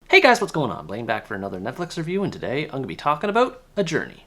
Hey guys, what's going on? Blaine back for another Netflix review, and today I'm going to be talking about A Journey.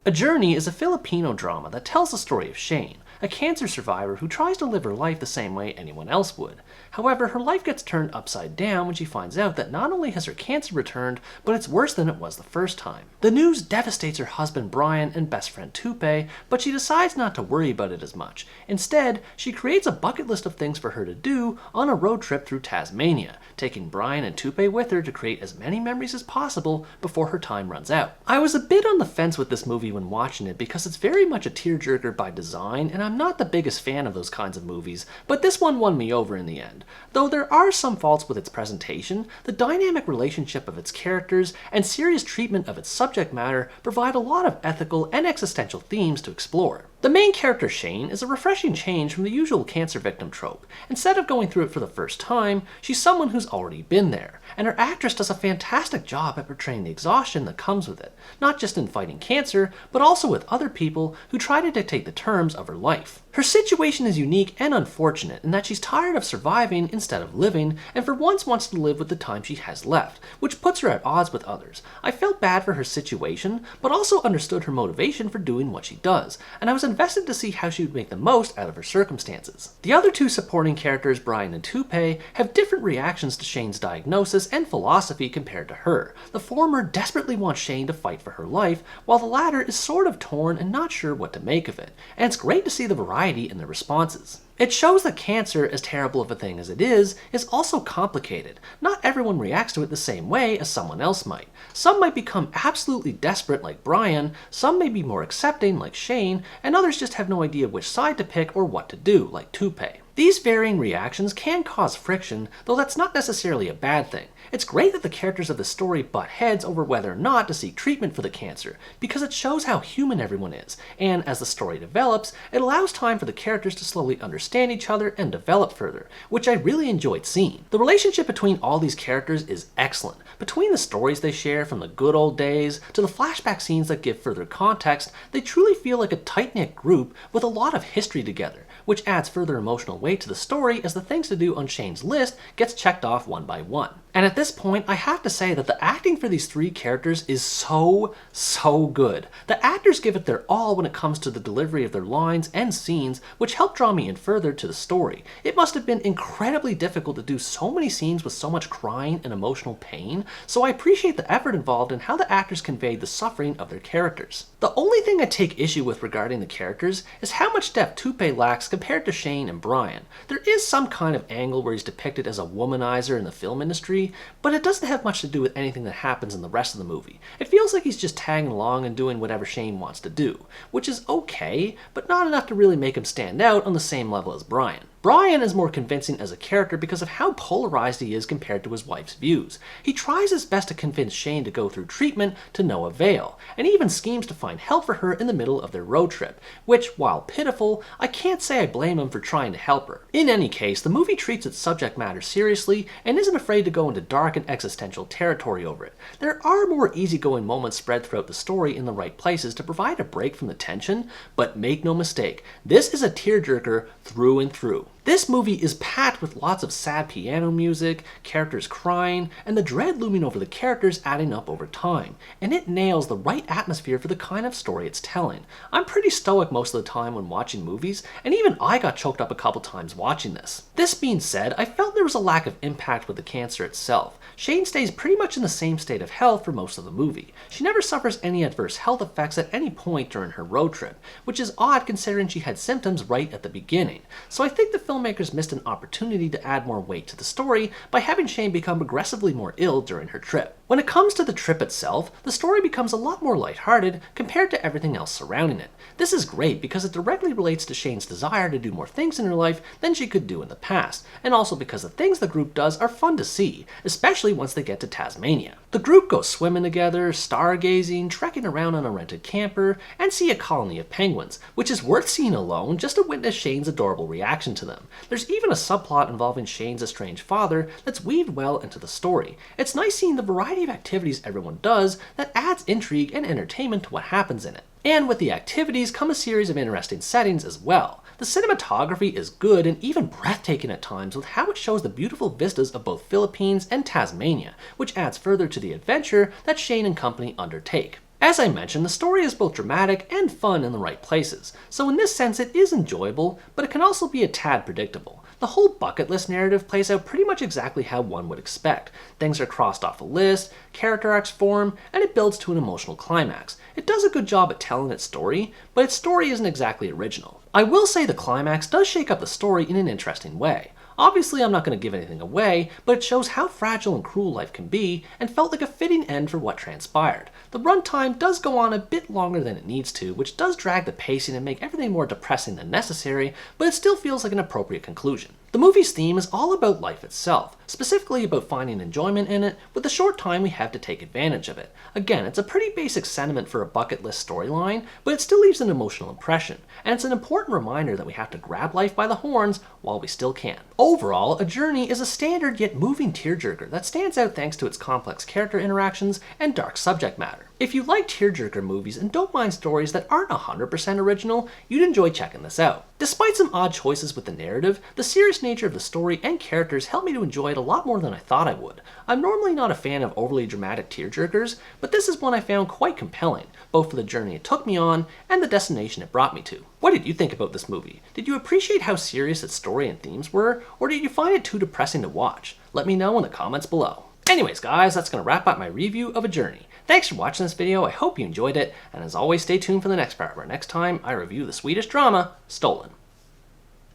A Journey is a Filipino drama that tells the story of Shane, a cancer survivor who tries to live her life the same way anyone else would. However, her life gets turned upside down when she finds out that not only has her cancer returned, but it's worse than it was the first time. The news devastates her husband Brian and best friend Tupe, but she decides not to worry about it as much. Instead, she creates a bucket list of things for her to do on a road trip through Tasmania, taking Brian and Tupe with her to create as many memories as possible before her time runs out. I was a bit on the fence with this movie when watching it because it's very much a tearjerker by design, and I'm not the biggest fan of those kinds of movies, but this one won me over in the end. Though there are some faults with its presentation, the dynamic relationship of its characters and serious treatment of its subject matter provide a lot of ethical and existential themes to explore. The main character, Shane, is a refreshing change from the usual cancer victim trope. Instead of going through it for the first time, she's someone who's already been there, and her actress does a fantastic job at portraying the exhaustion that comes with it, not just in fighting cancer, but also with other people who try to dictate the terms of her life. Her situation is unique and unfortunate in that she's tired of surviving instead of living, and for once wants to live with the time she has left, which puts her at odds with others. I felt bad for her situation, but also understood her motivation for doing what she does, and I was invested to see how she would make the most out of her circumstances. The other two supporting characters, Brian and Tupe, have different reactions to Shane's diagnosis and philosophy compared to her. The former desperately wants Shane to fight for her life, while the latter is sort of torn and not sure what to make of it, and it's great to see the variety in their responses. It shows that cancer, as terrible of a thing as it is also complicated. Not everyone reacts to it the same way as someone else might. Some might become absolutely desperate like Brian, some may be more accepting like Shane, and others just have no idea which side to pick or what to do like Tupe. These varying reactions can cause friction, though that's not necessarily a bad thing. It's great that the characters of the story butt heads over whether or not to seek treatment for the cancer, because it shows how human everyone is, and as the story develops, it allows time for the characters to slowly understand each other and develop further, which I really enjoyed seeing. The relationship between all these characters is excellent. Between the stories they share from the good old days to the flashback scenes that give further context, they truly feel like a tight-knit group with a lot of history together, which adds further emotional weight to the story as the things to do on Shane's list gets checked off one by one. And at this point, I have to say that the acting for these three characters is so good. The actors give it their all when it comes to the delivery of their lines and scenes, which help draw me in further to the story. It must have been incredibly difficult to do so many scenes with so much crying and emotional pain, so I appreciate the effort involved in how the actors conveyed the suffering of their characters. The only thing I take issue with regarding the characters is how much depth Tupe lacks compared to Shane and Brian. There is some kind of angle where he's depicted as a womanizer in the film industry, but it doesn't have much to do with anything that happens in the rest of the movie. It feels like he's just tagging along and doing whatever Shane wants to do, which is okay, but not enough to really make him stand out on the same level as Brian. Brian is more convincing as a character because of how polarized he is compared to his wife's views. He tries his best to convince Shane to go through treatment to no avail, and even schemes to find help for her in the middle of their road trip, which, while pitiful, I can't say I blame him for trying to help her. In any case, the movie treats its subject matter seriously and isn't afraid to go into dark and existential territory over it. There are more easygoing moments spread throughout the story in the right places to provide a break from the tension, but make no mistake, this is a tearjerker through and through. This movie is packed with lots of sad piano music, characters crying, and the dread looming over the characters adding up over time, and it nails the right atmosphere for the kind of story it's telling. I'm pretty stoic most of the time when watching movies, and even I got choked up a couple times watching this. This being said, I felt there was a lack of impact with the cancer itself. Shane stays pretty much in the same state of health for most of the movie. She never suffers any adverse health effects at any point during her road trip, which is odd considering she had symptoms right at the beginning. So I think the filmmakers missed an opportunity to add more weight to the story by having Shane become progressively more ill during her trip. When it comes to the trip itself, the story becomes a lot more lighthearted compared to everything else surrounding it. This is great because it directly relates to Shane's desire to do more things in her life than she could do in the past, and also because the things the group does are fun to see, especially once they get to Tasmania. The group goes swimming together, stargazing, trekking around on a rented camper, and see a colony of penguins, which is worth seeing alone just to witness Shane's adorable reaction to them. There's even a subplot involving Shane's estranged father that's weaved well into the story. It's nice seeing the variety of activities everyone does that adds intrigue and entertainment to what happens in it. And with the activities come a series of interesting settings as well. The The cinematography is good and even breathtaking at times with how it shows the beautiful vistas of both Philippines and Tasmania, which adds further to the adventure that Shane and company undertake. As I mentioned, the story is both dramatic and fun in the right places, so in this sense it is enjoyable, but it can also be a tad predictable. The whole bucket list narrative plays out pretty much exactly how one would expect. Things are crossed off a list, character arcs form, and it builds to an emotional climax. It does a good job at telling its story, but its story isn't exactly original. I will say the climax does shake up the story in an interesting way. Obviously, I'm not going to give anything away, but it shows how fragile and cruel life can be and felt like a fitting end for what transpired. The runtime does go on a bit longer than it needs to, which does drag the pacing and make everything more depressing than necessary, but it still feels like an appropriate conclusion. The movie's theme is all about life itself, specifically about finding enjoyment in it with the short time we have to take advantage of it. Again, it's a pretty basic sentiment for a bucket list storyline, but it still leaves an emotional impression, and it's an important reminder that we have to grab life by the horns while we still can. Overall, A Journey is a standard yet moving tearjerker that stands out thanks to its complex character interactions and dark subject matter. If you like tearjerker movies and don't mind stories that aren't 100% original, you'd enjoy checking this out. Despite some odd choices with the narrative, the serious nature of the story and characters helped me to enjoy it a lot more than I thought I would. I'm normally not a fan of overly dramatic tearjerkers, but this is one I found quite compelling, both for the journey it took me on and the destination it brought me to. What did you think about this movie? Did you appreciate how serious its story and themes were, or did you find it too depressing to watch? Let me know in the comments below. Anyways guys, that's going to wrap up my review of A Journey. Thanks for watching this video, I hope you enjoyed it, and as always stay tuned for the next part where next time I review the Swedish drama, Stolen.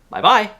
Bye bye!